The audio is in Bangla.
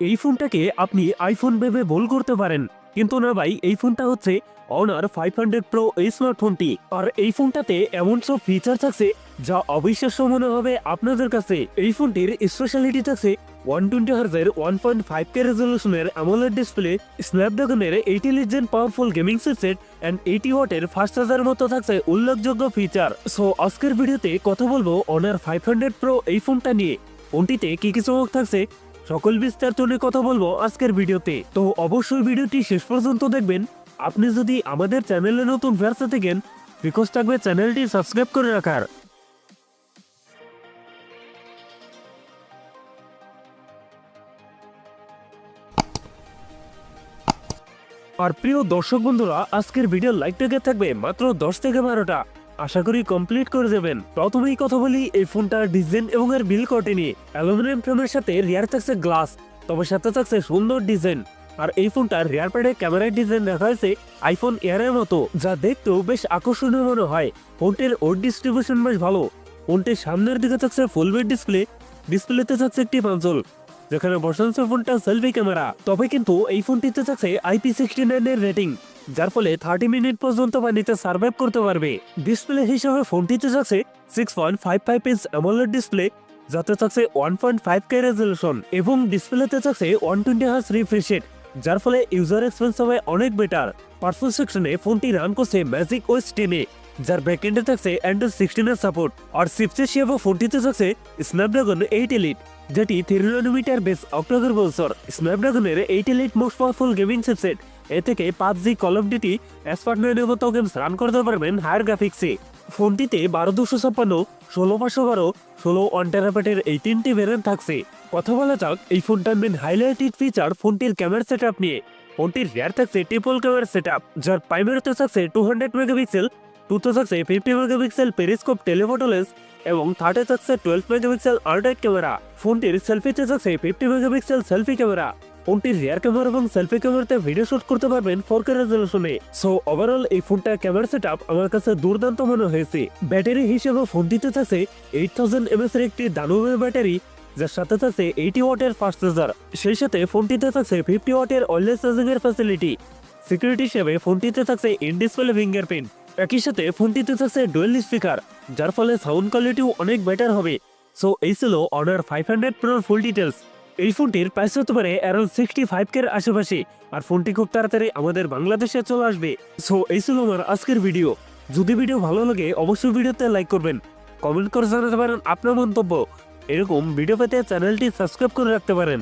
এই ফোনটাকে আপনি আইফোন ভেবে ভুল করতে পারেন, কিন্তু না ভাই, এই ফোনটা হচ্ছে অনার 500 প্রো এই স্মার্টফোনটি। আর এই ফোনটাতে এমন সব ফিচার থাকছে যা অবিশ্বাস্য মনে হবে আপনাদের কাছে। এই ফোনটির স্পেশালিটি থাকছে 120 হার্জের 1.5K রেজলিউশনের অ্যামোলেড ডিসপ্লে, স্ন্যাপড্রাগনের 80 লিজেন পাওয়ারফুল গেমিং সেট এন্ড 80 ওয়াটের ফাস্ট চার্জার মতো থাকছে উল্লেখযোগ্য ফিচার। সো আজকের ভিডিওতে কথা বলবো অনার 500 প্রো এই ফোনটা নিয়ে। ফোনটিতে কি কি চমক থাকছে সকল বিস্তারিত নিয়ে কথা বলবো আজকের ভিডিওতে, তো অবশ্যই ভিডিওটি শেষ পর্যন্ত দেখবেন। আপনি যদি আমাদের চ্যানেলে নতুন ভিউয়ার থাকেন, রিকোয়েস্ট থাকবে চ্যানেলটি সাবস্ক্রাইব করে রাখার। আর প্রিয় দর্শক বন্ধুরা, আজকের ভিডিওর লাইক টার্গেট থাকবে মাত্র 10 থেকে 12টা, আশা করি কমপ্লিট করে দেবেন। প্রথমেই কথা বলি এই ফোনটার ডিজাইন এবং এর বিল কোয়ালিটি নিয়ে। অ্যালুমিনিয়াম ফ্রেমের সাথে রিয়ার থাকছে গ্লাস, তবে সাথে থাকছে সুন্দর ডিজাইন। আর এই ফোনটার রিয়ার প্যাডে ক্যামেরার ডিজাইন রাখা হয়েছে আইফোন এয়ারের মতো, যা দেখতেও বেশ আকর্ষণীয় মনে হয়। ফোনটির ওয়েট ডিস্ট্রিবিউশন বেশ ভালো। ফোনটির সামনের দিকে থাকছে ফুল ওয়েট ডিসপ্লেতে থাকছে একটি পাঞ্চল, যেখানে বসানো ফোনটা সেলফি ক্যামেরা। তবে কিন্তু এই ফোনটিতে থাকছে IP69 এর রেটিং, যার ফলে 30 মিনিট পর্যন্ত পানিতে সার্ভাইভ করতে পারবে। ডিসপ্লে হিসেবে ফোনটিতে থাকছে 6.55 ইঞ্চ অ্যামোলেড ডিসপ্লে, যাতে থাকছে 1.5K রেজলিউশন, এবং ডিসপ্লেতে থাকছে 120 হার্জ রিফ্রেশ রেট, যার ফলে ইউজার এক্সপিরিয়েন্স হবে অনেক বেটার। পারফরম্যান্স সেকশনে ফোনটি রান করছে ম্যাজিক ওএস 10-এ, যার ব্যাকএন্ডে থাকছে অ্যান্ড্রয়েড 16 এর সাপোর্ট। আর চিপসেট হিসেবে ফোনটিতে থাকছে স্ন্যাপড্রাগন 8 এলিট, যেটি 3 ন্যানোমিটার বেস অক্টোকর প্রসেসর। স্ন্যাপড্রাগনের 8 elite most powerful gaming chipset, এ থেকে PUBG, কল অফ ডিউটি, এসপার্টনের মতো গেমস রান করতে পারবেন হায়ার গ্রাফিক্সে। ফোনটিতে 12256, 16512, 16 1 টেরাবাইটের এই তিনটি ভেরিয়েন্ট থাকছে। কথা বলা যাক এই ফোনটার মেন হাইলাইটেড ফিচার ফোনটির ক্যামেরা সেটআপ নিয়ে। ফোনটির রিয়ার থাকছে ট্রিপল ক্যামেরা সেটআপ, যার প্রাইমারিতে থাকছে 200 মেগাপিক্সেল, টুতে থাকছে 50 মেগাপিক্সেল পেরিস্কোপ টেলিফটো লেন্স, এবং থার্ডে থাকছে 12 মেগাপিক্সেল আল্ট্রাইট ক্যামেরা। ফোনটির সেলফিতে থাকছে 50 মেগাপিক্সেল সেলফি ক্যামেরা। ফোনটির রিয়ার ক্যামেরা এবং সেলফি ক্যামেরাতে ভিডিও শুট করতে পারবেন 4K রেজলিউশনে। সো ওভারঅল এই ফোনটা ক্যামেরা সেটআপ আমার কাছে দুর্দান্ত মনে হয়েছে। ব্যাটারি হিসেবে ফোনটিতে থাকছে 8000 mAh এর একটি দানবীয় ব্যাটারি, যার সাথে থাকছে 80 ওয়াটের ফাস্ট চার্জার। সেই সাথে ফোনটিতে থাকছে 50 ওয়াটের ওয়্যারলেস চার্জিং এর ফ্যাসিলিটি। সিকিউরিটি হিসেবে ফোনটিতে থাকছে ইন ডিসপ্লে ফিঙ্গারপ্রিন্ট। একই সাথে ফোনটিতে থাকছে ডুয়েল স্পিকার, যার ফলে সাউন্ড কোয়ালিটিও অনেক বেটার হবে। সো এই ছিল অনার 500 প্রোর ফুল ডিটেলস। এই ফোনটির প্রাইস হতে পারে অ্যারাউন্ড 65K এর আশেপাশে, আর ফোনটি খুব তাড়াতাড়ি আমাদের বাংলাদেশে চলে আসবে। সো এই ছিল আমার আজকের ভিডিও। যদি ভিডিও ভালো লাগে অবশ্যই ভিডিওতে লাইক করবেন, কমেন্ট করে জানাতে পারেন আপনার মন্তব্য। এরকম ভিডিও পেতে চ্যানেলটি সাবস্ক্রাইব করে রাখতে পারেন।